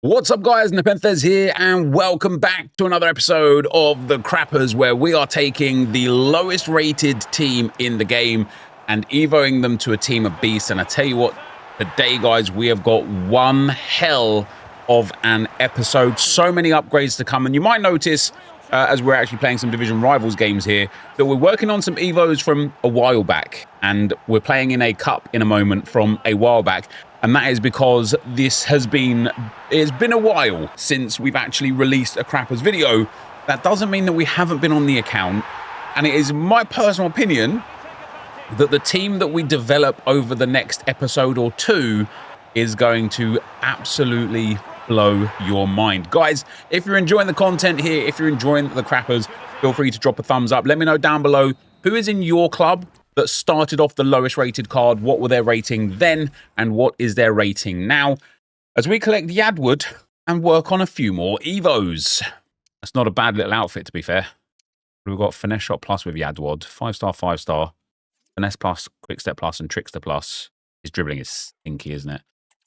What's up, guys? NepentheZ here, and welcome back to another episode of The Crappers, where we are taking the lowest rated team in the game and evoing them to a team of beasts. And I tell you what, today, guys, we have got one hell of an episode. So many upgrades to come, and you might notice, as we're actually playing some Division Rivals games here, that we're working on some evos from a while back, and we're playing in a cup in a moment from a while back. And that is because it's been a while since we've actually released a Crappers video. That doesn't mean that we haven't been on the account. And it is my personal opinion that the team that we develop over the next episode or two is going to absolutely blow your mind. Guys, if you're enjoying the content here, if you're enjoying the Crappers, feel free to drop a thumbs up. Let me know down below who is in your club that started off the lowest rated card. What were their rating then, and what is their rating now, as we collect Yadwood and work on a few more evos. That's not a bad little outfit, to be fair. We've got Finesse Shot Plus with Yadwood, 5-star, 5-star, Finesse Plus, Quick Step Plus, and Trickster Plus. His dribbling is stinky, isn't it?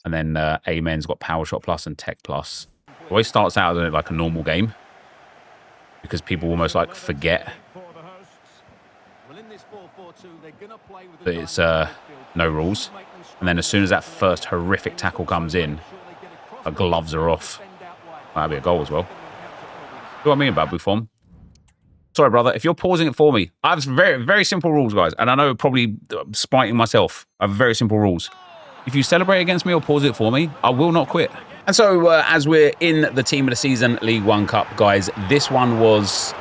And then Amen's got Power Shot Plus and Tech Plus. Always starts out like a normal game, because people almost like forget that it's no rules. And then as soon as that first horrific tackle comes in, our gloves are off. That'll be a goal as well. See what I mean about Buffon? Sorry, brother, if you're pausing it for me, I have very, very simple rules, guys. And I know probably spiting myself. I have very simple rules. If you celebrate against me or pause it for me, I will not quit. And so as we're in the Team of the Season League One Cup, guys, this one was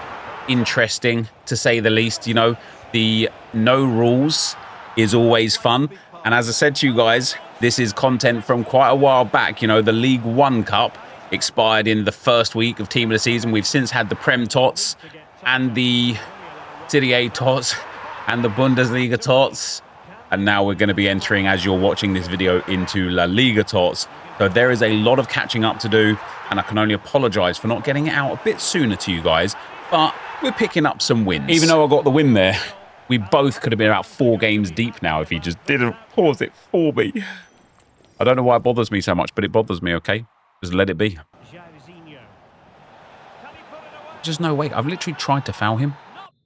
interesting, to say the least. You know, the no rules is always fun. And as I said to you guys, this is content from quite a while back. You know, the League One Cup expired in the first week of Team of the Season. We've since had the Prem TOTS and the Serie A TOTS and the Bundesliga TOTS. And now we're going to be entering, as you're watching this video, into La Liga TOTS. So there is a lot of catching up to do, and I can only apologise for not getting it out a bit sooner to you guys. But we're picking up some wins. Even though I got the win there, we both could have been about 4 games deep now if he just didn't pause it for me. I don't know why it bothers me so much, but it bothers me, okay? Just let it be. Just no way. I've literally tried to foul him.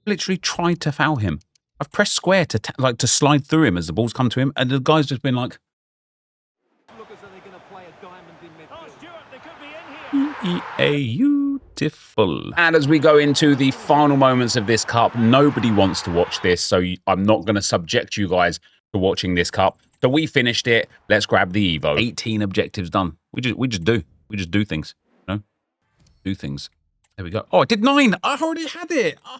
Literally tried to foul him. I've pressed square to slide through him as the ball's come to him, and the guy's just been like... Beautiful. And as we go into the final moments of this cup, nobody wants to watch this, so I'm not going to subject you guys to watching this cup. So we finished it. Let's grab the Evo. 18 objectives done. We just do things. You know? Do things. There we go. Oh, I did 9. I already had it. Oh.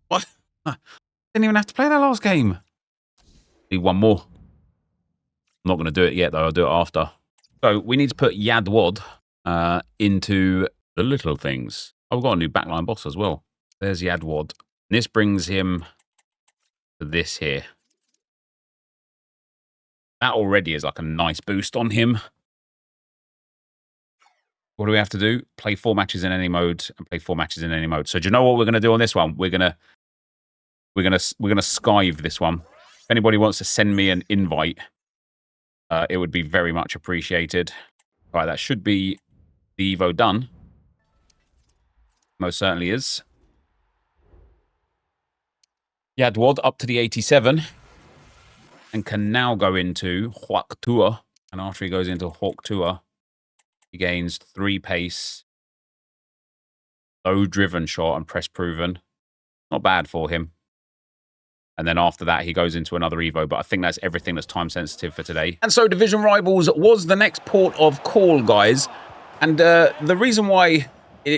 What? Didn't even have to play that last game. Need one more. I'm not going to do it yet, though. I'll do it after. So we need to put Yadwood into the little things. Oh, we've got a new backline boss as well. There's Yadwood. This brings him to this here. That already is like a nice boost on him. What do we have to do? Play 4 matches in any mode and play 4 matches in any mode. So do you know what we're going to do on this one? We're gonna skive this one. If anybody wants to send me an invite, it would be very much appreciated. All right, that should be the Evo done. Most certainly is. Yadwood up to the 87 and can now go into Hawk Tour. And after he goes into Hawk Tour, he gains 3 pace, low driven shot, and press proven. Not bad for him. And then after that, he goes into another Evo. But I think that's everything that's time sensitive for today. And so Division Rivals was the next port of call, guys. And the reason why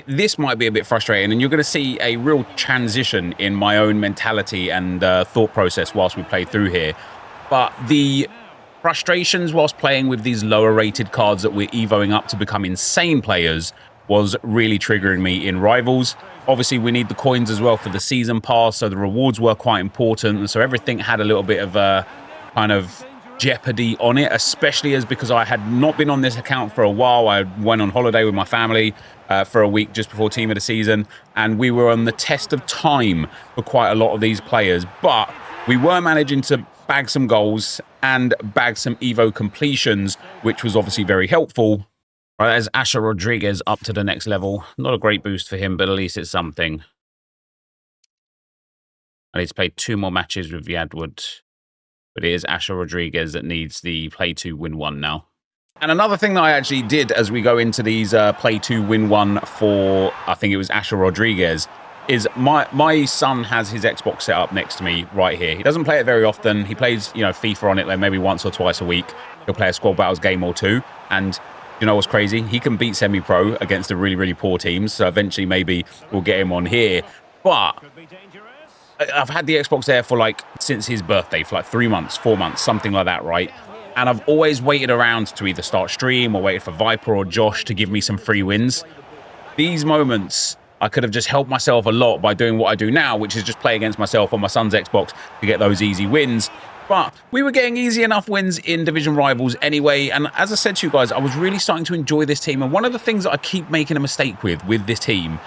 this might be a bit frustrating, and you're going to see a real transition in my own mentality and thought process whilst we play through here. But the frustrations whilst playing with these lower rated cards that we're evoing up to become insane players was really triggering me in Rivals. Obviously, we need the coins as well for the season pass, so the rewards were quite important. And so everything had a little bit of a kind of jeopardy on it, especially as because I had not been on this account for a while. I went on holiday with my family for a week just before Team of the Season, and we were on the test of time for quite a lot of these players. But we were managing to bag some goals and bag some Evo completions, which was obviously very helpful. Right, there's Asher Rodriguez up to the next level. Not a great boost for him, but at least it's something. I need to play 2 more matches with Yadwood. But it is Asher Rodriguez that needs the play 2, win 1 now. And another thing that I actually did as we go into these play 2, win 1 for, I think it was Asher Rodriguez, is my son has his Xbox set up next to me right here. He doesn't play it very often. He plays, you know, FIFA on it like maybe once or twice a week. He'll play a Squad Battles game or 2. And you know what's crazy? He can beat semi-pro against the really, really poor teams. So eventually maybe we'll get him on here. But I've had the Xbox there for like since his birthday, for like 3 months, 4 months, something like that, right? And I've always waited around to either start stream or waited for Viper or Josh to give me some free wins. These moments, I could have just helped myself a lot by doing what I do now, which is just play against myself on my son's Xbox to get those easy wins. But we were getting easy enough wins in Division Rivals anyway. And as I said to you guys, I was really starting to enjoy this team. And one of the things that I keep making a mistake with this team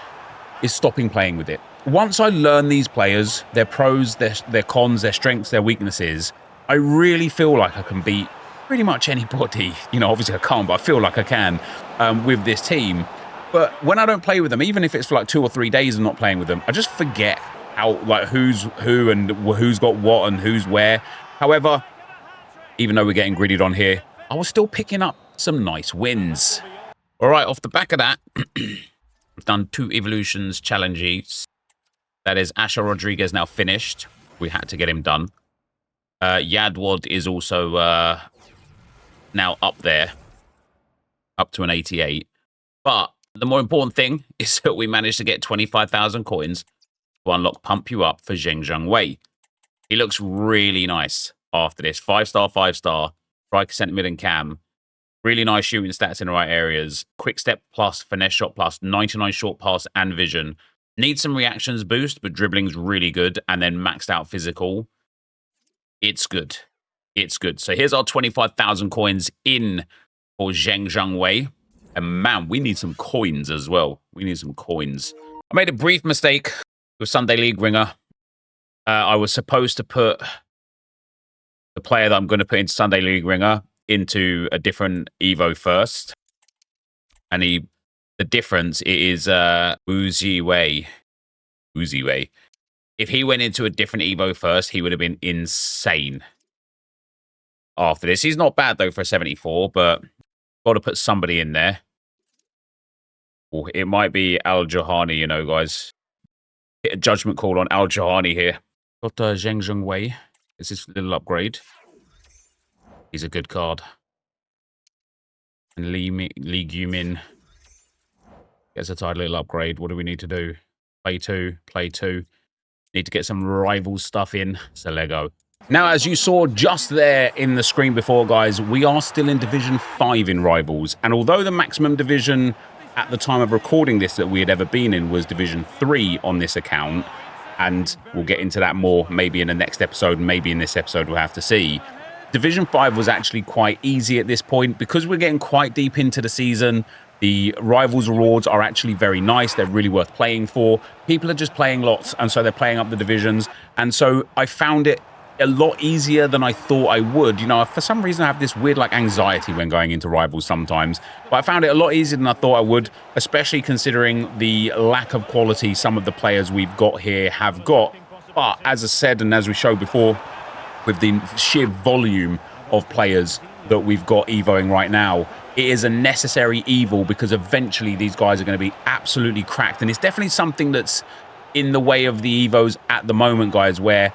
is stopping playing with it. Once I learn these players, their pros, their cons, their strengths, their weaknesses, I really feel like I can beat pretty much anybody. You know, obviously I can't, but I feel like I can with this team. But when I don't play with them, even if it's for like 2 or 3 days of not playing with them, I just forget how, like, who's who and who's got what and who's where. However, even though we're getting gridded on here, I was still picking up some nice wins. All right, off the back of that, I've done 2 evolutions challenges. That is Asher Rodriguez now finished. We had to get him done. Yadwad is also now up there, up to an 88. But the more important thing is that we managed to get 25,000 coins to unlock Pump You Up for Zheng Wei. He looks really nice after this. 5-star, 5-star, striker, centre mid and cam. Really nice shooting stats in the right areas. Quick step plus, finesse shot plus, 99 short pass and vision. Needs some reactions boost, but dribbling's really good. And then maxed out physical. It's good. It's good. So here's our 25,000 coins in for Zheng Wei. And man, we need some coins as well. We need some coins. I made a brief mistake with Sunday League Ringer. I was supposed to put the player that I'm going to put into Sunday League Ringer into a different Evo first. And the difference is Uzi Wei. If he went into a different Evo first, he would have been insane after this. He's not bad, though, for a 74, but got to put somebody in there. Ooh, it might be Al-Jahani, you know, guys. Hit a judgment call on Al-Jahani here. Got Zheng Wei. Is this little upgrade? He's a good card. And Ligue gets a tidy little upgrade. What do we need to do? Play 2. Play 2. Need to get some rival stuff in. So Lego. Now, as you saw just there in the screen before, guys, we are still in Division 5 in Rivals. And although the maximum division at the time of recording this that we had ever been in was Division 3 on this account, and we'll get into that more maybe in the next episode, maybe in this episode, we'll have to see. Division 5 was actually quite easy at this point because we're getting quite deep into the season. The Rivals rewards are actually very nice. They're really worth playing for. People are just playing lots, and so they're playing up the divisions. And so I found it a lot easier than I thought I would. You know, for some reason I have this weird like anxiety when going into Rivals sometimes, but I found it a lot easier than I thought I would, especially considering the lack of quality some of the players we've got here have got. But as I said, and as we showed before, with the sheer volume of players that we've got evoing right now, it is a necessary evil because eventually these guys are going to be absolutely cracked. And it's definitely something that's in the way of the evos at the moment, guys, where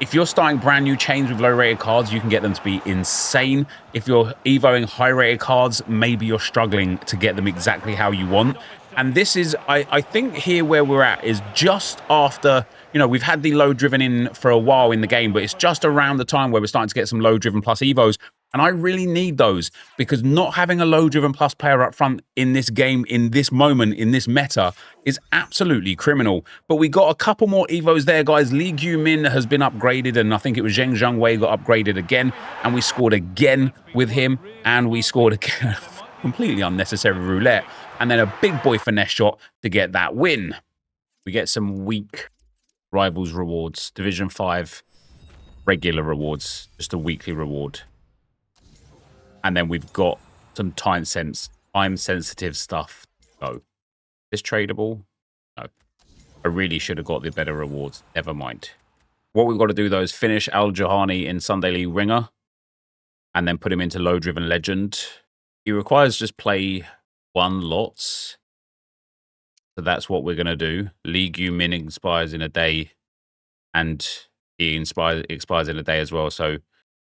if you're starting brand new chains with low-rated cards, you can get them to be insane. If you're evoing high-rated cards, maybe you're struggling to get them exactly how you want. And this is, I think here where we're at is just after, you know, we've had the low-driven in for a while in the game, but it's just around the time where we're starting to get some low-driven plus evos. And I really need those because not having a low-driven plus player up front in this game, in this moment, in this meta, is absolutely criminal. But we got a couple more evos there, guys. Ligue has been upgraded, and I think it was Zheng Wei got upgraded again, and we scored again with him, and we scored again. Completely unnecessary roulette, and then a big boy finesse shot to get that win. We get some weak Rivals rewards. Division 5. regular rewards, just a weekly reward. And then we've got some time-sensitive stuff. Oh, is tradable? No. I really should have got the better rewards. Never mind. What we've got to do, though, is finish Al-Jahani in Sunday League Ringer and then put him into Low-Driven Legend. He requires just play 1 lots. So that's what we're going to do. Ligue Min expires in a day, and he expires in a day as well. So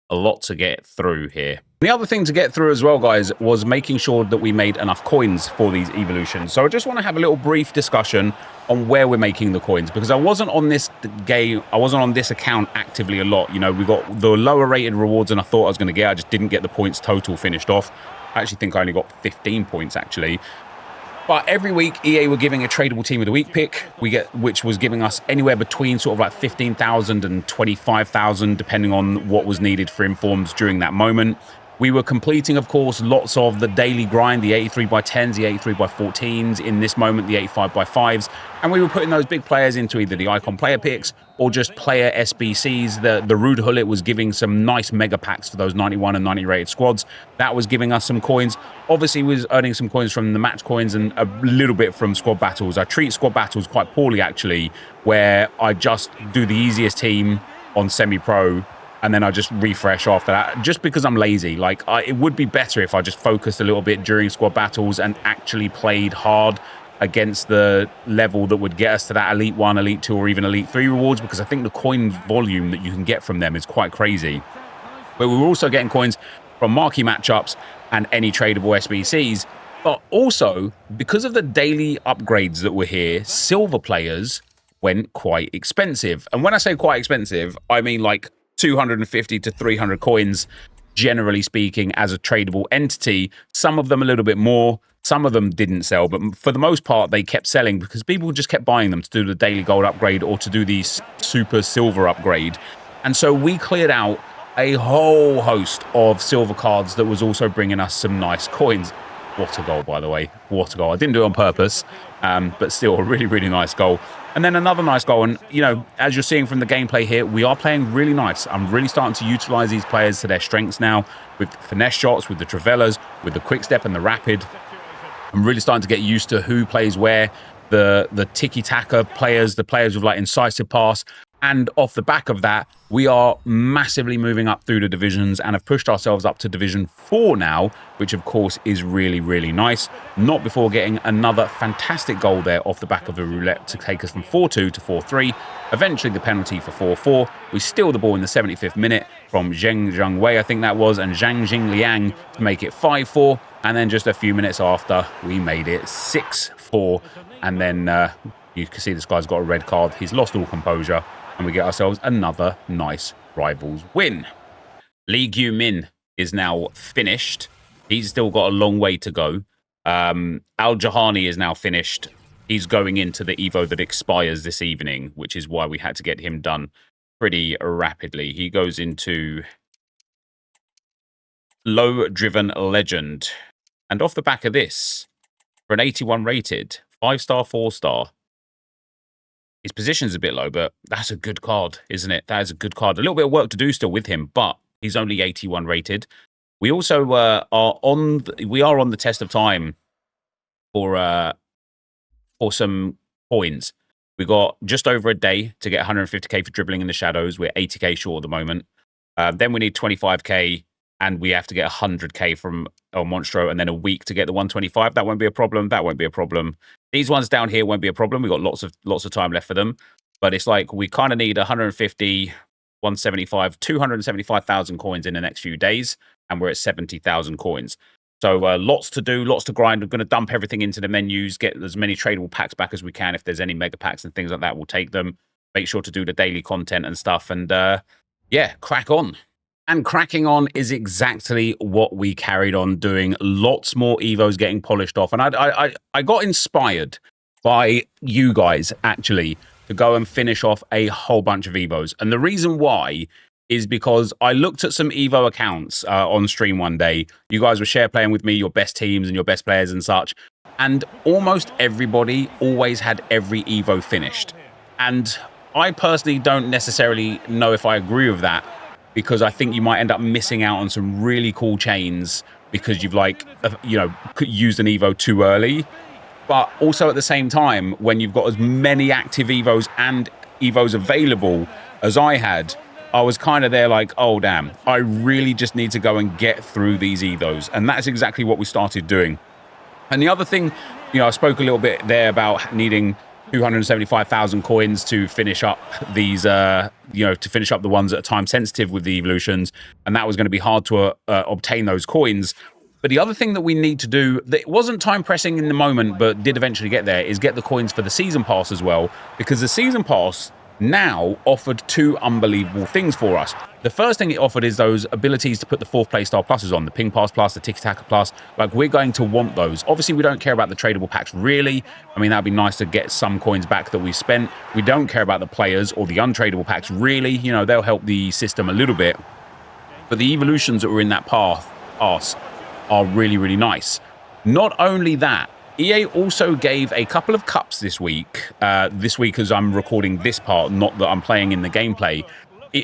a lot to get through here. The other thing to get through as well, guys, was making sure that we made enough coins for these evolutions. So I just want to have a little brief discussion on where we're making the coins, because I wasn't on this game, I wasn't on this account actively a lot. You know, we got the lower rated rewards than I thought I was going to get. I just didn't get the points total finished off. I actually think I only got 15 points actually. But every week, EA were giving a tradable team of the week pick, which was giving us anywhere between sort of like 15,000 and 25,000, depending on what was needed for informs during that moment. We were completing, of course, lots of the daily grind, the 83x10s, the 83x14s, in this moment, the 85x5s. And we were putting those big players into either the icon player picks or just player SBCs. The Rude Hullet was giving some nice mega packs for those 91 and 90 rated squads. That was giving us some coins. Obviously, we was earning some coins from the match coins and a little bit from squad battles. I treat squad battles quite poorly, actually, where I just do the easiest team on semi-pro and then I just refresh after that, just because I'm lazy. Like, it would be better if I just focused a little bit during squad battles and actually played hard against the level that would get us to that Elite 1, Elite 2, or even Elite 3 rewards, because I think the coin volume that you can get from them is quite crazy. But we were also getting coins from marquee matchups and any tradable SBCs. But also, because of the daily upgrades that were here, silver players went quite expensive. And when I say quite expensive, I mean like 250 to 300 coins, generally speaking, as a tradable entity. Some of them a little bit more, some of them didn't sell, but for the most part, they kept selling because people just kept buying them to do the daily gold upgrade or to do the super silver upgrade. And so we cleared out a whole host of silver cards that was also bringing us some nice coins. What a goal, by the way. What a goal. I didn't do it on purpose, but still a really, really nice goal. And then another nice goal. And, you know, as you're seeing from the gameplay here, we are playing really nice. I'm really starting to utilize these players to their strengths now with finesse shots, with the Travellas, with the quick step and the rapid. I'm really starting to get used to who plays where, the tiki-taka players, the players with like incisive pass. And off the back of that, we are massively moving up through the divisions and have pushed ourselves up to Division 4 now, which of course is really, really nice. Not before getting another fantastic goal there off the back of the roulette to take us from 4-2 to 4-3. Eventually the penalty for 4-4. We steal the ball in the 75th minute from Zheng Zhangwei, I think that was, and Zhang Jingliang to make it 5-4. And then just a few minutes after, we made it 6-4. And then you can see this guy's got a red card. He's lost all composure. And we get ourselves another nice Rivals win. Ligue Min is now finished. He's still got a long way to go. Al-Jahani is now finished. He's going into the Evo that expires this evening, which is why we had to get him done pretty rapidly. He goes into Low-Driven Legend. And off the back of this, for an 81 rated, 5-star, 4-star, his position's a bit low, but that's a good card, isn't it? That is a good card. A little bit of work to do still with him, but he's only 81 rated. We also are on the test of time for some coins. We got just over a day to get 150k for dribbling in the shadows. We're 80k short at the moment. Then we need 25k, and we have to get 100k from El Monstro, and then a week to get the 125. That won't be a problem. That won't be a problem. These ones down here won't be a problem. We've got lots of time left for them. But it's like we kind of need 150, 175, 275,000 coins in the next few days. And we're at 70,000 coins. So lots to do, lots to grind. We're going to dump everything into the menus, get as many tradable packs back as we can. If there's any mega packs and things like that, we'll take them. Make sure to do the daily content and stuff. And yeah, crack on. And cracking on is exactly what we carried on doing. Lots more Evos getting polished off. And I got inspired by you guys, actually, to go and finish off a whole bunch of Evos. And the reason why is because I looked at some Evo accounts on stream one day. You guys were share playing with me, your best teams and your best players and such. And almost everybody always had every Evo finished. And I personally don't necessarily know if I agree with that, because I think you might end up missing out on some really cool chains because you've used an Evo too early. But also at the same time, when you've got as many active Evos and Evos available as I had, I was kind of there like, oh, damn, I really just need to go and get through these Evos. And that's exactly what we started doing. And the other thing, I spoke a little bit there about needing 275,000 coins to finish up these, to finish up the ones that are time sensitive with the evolutions. And that was going to be hard to obtain those coins. But the other thing that we need to do, that wasn't time pressing in the moment, but did eventually get there, is get the coins for the Season Pass as well. Because the Season Pass now offered two unbelievable things for us. The first thing it offered is those abilities to put the 4th playstyle pluses on, the Ping Pass Plus, the Tiki Taka Plus. Like, we're going to want those. Obviously, we don't care about the tradable packs, really. I mean, that'd be nice to get some coins back that we spent. We don't care about the players or the untradable packs, really. They'll help the system a little bit. But the evolutions that were in that pass are really, really nice. Not only that, EA also gave a couple of cups this week. This week, as I'm recording this part, not that I'm playing in the gameplay.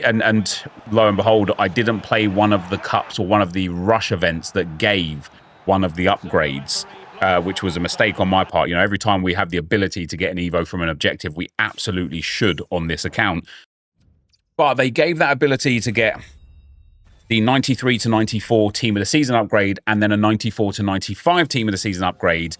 And lo and behold, I didn't play one of the cups or one of the rush events that gave one of the upgrades, which was a mistake on my part. Every time we have the ability to get an Evo from an objective, we absolutely should on this account. But they gave that ability to get the 93 to 94 Team of the Season upgrade, and then a 94 to 95 Team of the Season upgrade.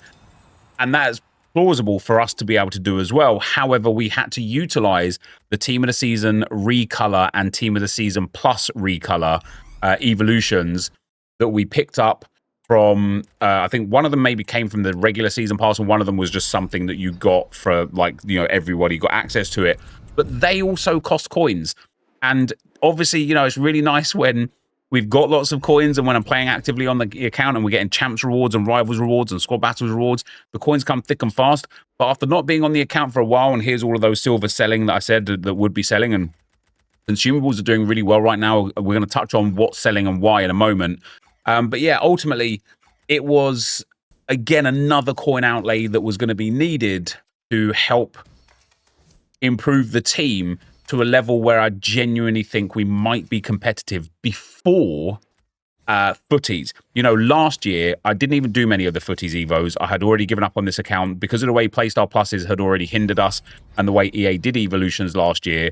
And that's plausible for us to be able to do as well. However, we had to utilize the Team of the Season recolor and Team of the Season plus recolor evolutions that we picked up from, I think one of them maybe came from the regular Season Pass, and one of them was just something that you got for, everybody got access to it. But they also cost coins. And obviously, it's really nice when we've got lots of coins, and when I'm playing actively on the account and we're getting champs rewards and rivals rewards and squad battles rewards, the coins come thick and fast. But after not being on the account for a while, and here's all of those silver selling that I said that would be selling, and consumables are doing really well right now. We're going to touch on what's selling and why in a moment. But yeah, ultimately, it was, again, another coin outlay that was going to be needed to help improve the team to a level where I genuinely think we might be competitive before footies. Last year, I didn't even do many of the footies Evos. I had already given up on this account because of the way Playstyle Pluses had already hindered us, and the way EA did evolutions last year.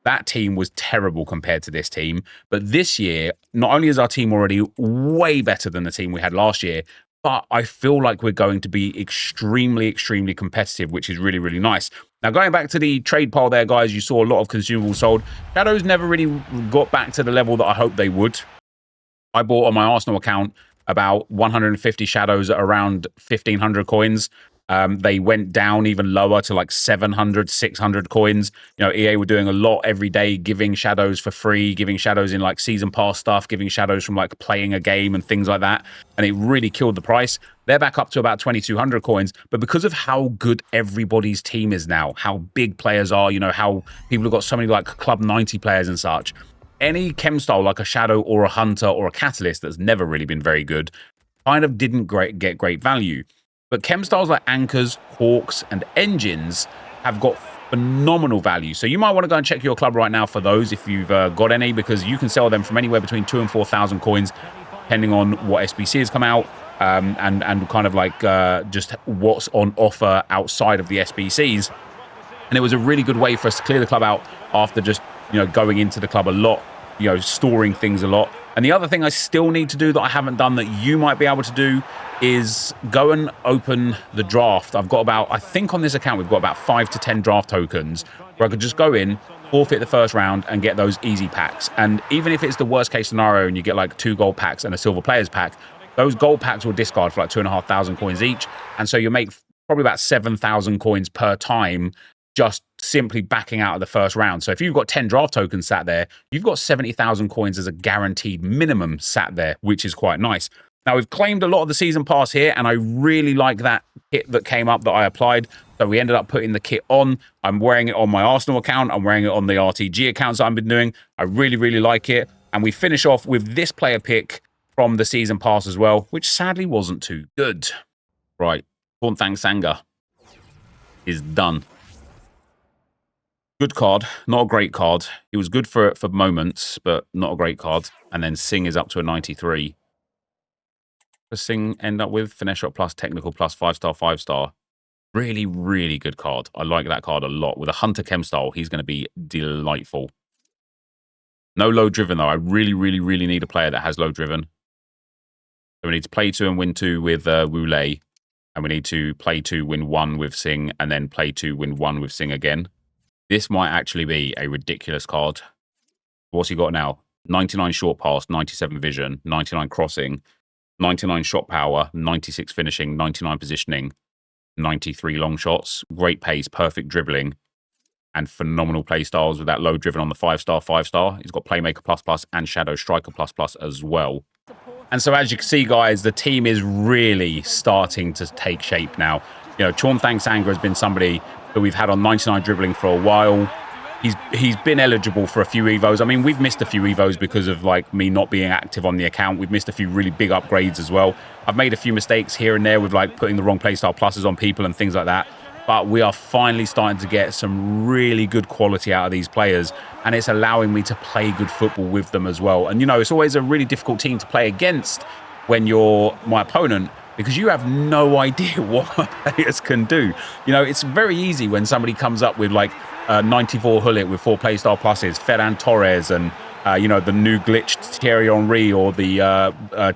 That team was terrible compared to this team. But this year, not only is our team already way better than the team we had last year, but I feel like we're going to be extremely, extremely competitive, which is really, really nice. Now, going back to the trade pile there, guys, you saw a lot of consumables sold. Shadows never really got back to the level that I hoped they would. I bought on my Arsenal account about 150 shadows at around 1,500 coins. They went down even lower to like 700, 600 coins. EA were doing a lot every day, giving shadows for free, giving shadows in like season pass stuff, giving shadows from like playing a game and things like that. And it really killed the price. They're back up to about 2,200 coins. But because of how good everybody's team is now, how big players are, how people have got so many like Club 90 players and such, any chem style like a shadow or a hunter or a catalyst that's never really been very good kind of didn't get great value. But chem styles like anchors, hawks, and engines have got phenomenal value. So you might want to go and check your club right now for those if you've got any, because you can sell them from anywhere between 2,000 and 4,000 coins, depending on what SBC has come out and kind of like just what's on offer outside of the SBCs. And it was a really good way for us to clear the club out after just going into the club a lot, storing things a lot. And the other thing I still need to do that I haven't done that you might be able to do is go and open the draft. I've got about, I think on this account, we've got about 5 to 10 draft tokens where I could just go in, forfeit the first round and get those easy packs. And even if it's the worst case scenario and you get like 2 gold packs and a silver players pack, those gold packs will discard for like 2,500 coins each. And so you make probably about 7,000 coins per time just simply backing out of the first round. So if you've got 10 draft tokens sat there, you've got 70,000 coins as a guaranteed minimum sat there, which is quite nice. Now, we've claimed a lot of the season pass here, and I really like that kit that came up that I applied. So we ended up putting the kit on. I'm wearing it on my Arsenal account. I'm wearing it on the RTG accounts that I've been doing. I really, really like it. And we finish off with this player pick from the season pass as well, which sadly wasn't too good. Right, Thang Sanga is done. Good card, not a great card. He was good for moments, but not a great card. And then Singh is up to a 93. Does Singh end up with finesse shot plus, technical plus, 5-star, 5-star? Really, really good card. I like that card a lot. With a Hunter Chem style, he's going to be delightful. No low driven, though. I really, really, really need a player that has low driven. So we need to play 2 and win 2 with Wulei. And we need to play 2, win 1 with Singh, and then play 2, win 1 with Singh again. This might actually be a ridiculous card. What's he got now? 99 short pass, 97 vision, 99 crossing, 99 shot power, 96 finishing, 99 positioning, 93 long shots, great pace, perfect dribbling, and phenomenal play styles with that low driven on the 5-star, 5-star. He's got Playmaker plus plus and Shadow Striker plus plus as well. And so as you can see, guys, the team is really starting to take shape now. You know, Chornthang Sangha has been somebody that we've had on 99 dribbling for a while. He's been eligible for a few Evos. I mean, we've missed a few Evos because of, like, me not being active on the account. We've missed a few really big upgrades as well. I've made a few mistakes here and there with, like, putting the wrong playstyle pluses on people and things like that. But we are finally starting to get some really good quality out of these players, and it's allowing me to play good football with them as well. And, you know, it's always a really difficult team to play against when you're my opponent, because you have no idea what players can do. You know, it's very easy when somebody comes up with, like, 94 Hullet with 4 playstyle pluses, Ferran Torres, and, you know, the new glitched Thierry Henry, or the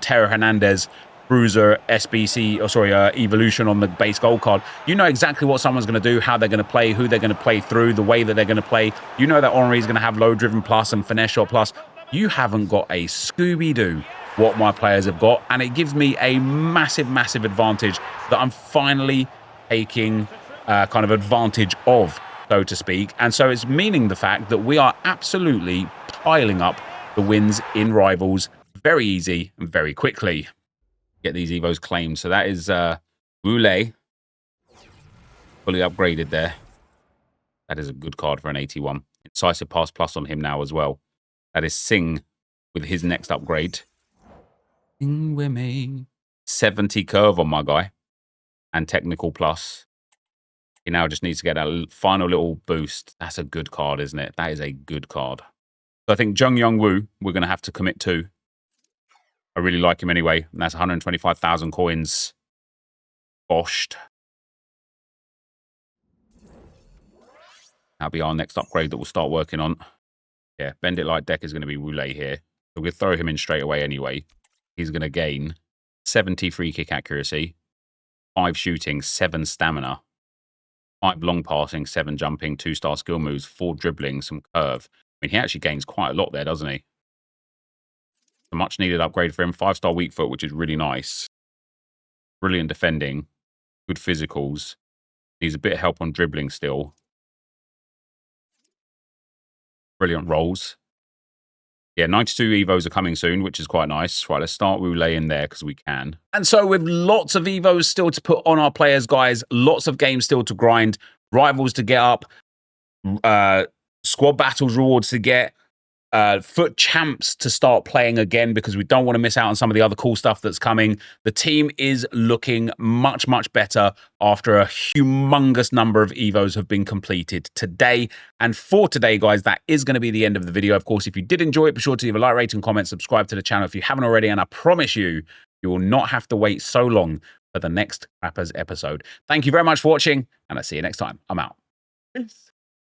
Teo Hernandez Bruiser SBC, or sorry, Evolution on the base gold card. You know exactly what someone's going to do, how they're going to play, who they're going to play through, the way that they're going to play. You know that Henry is going to have low driven plus and finesse shot plus. You haven't got a Scooby-Doo what my players have got, and it gives me a massive, massive advantage that I'm finally taking kind of advantage of, so to speak. And so it's meaning the fact that we are absolutely piling up the wins in Rivals very easy and very quickly. Get these Evos claimed. So that is Wulei, fully upgraded there. That is a good card for an 81. Incisive pass plus on him now as well. That is Singh with his next upgrade. Sing with me. 70 curve on my guy. And technical plus. He now just needs to get a final little boost. That's a good card, isn't it? That is a good card. So I think Jung Young Woo, we're going to have to commit to. I really like him anyway. And that's 125,000 coins. Boshed. That'll be our next upgrade that we'll start working on. Yeah, Bend It Light deck is going to be Wulei here. So we'll throw him in straight away anyway. He's going to gain 70 free kick accuracy, 5 shooting, 7 stamina, 5 long passing, 7 jumping, 2-star skill moves, 4 dribbling, some curve. I mean, he actually gains quite a lot there, doesn't he? A much needed upgrade for him. 5-star weak foot, which is really nice. Brilliant defending. Good physicals. Needs a bit of help on dribbling still. Brilliant rolls. Yeah, 92 Evos are coming soon, which is quite nice. Right, let's start Wulei in there because we can. And so with lots of Evos still to put on our players, guys, lots of games still to grind, Rivals to get up, squad battles rewards to get, foot champs to start playing again, because we don't want to miss out on some of the other cool stuff that's coming. The team is looking much, much better after a humongous number of Evos have been completed today. And for today, guys, that is going to be the end of the video. Of course, if you did enjoy it, be sure to leave a like, rating, comment, subscribe to the channel if you haven't already. And I promise you, you will not have to wait so long for the next Rappers episode. Thank you very much for watching, and I'll see you next time. I'm out. Peace.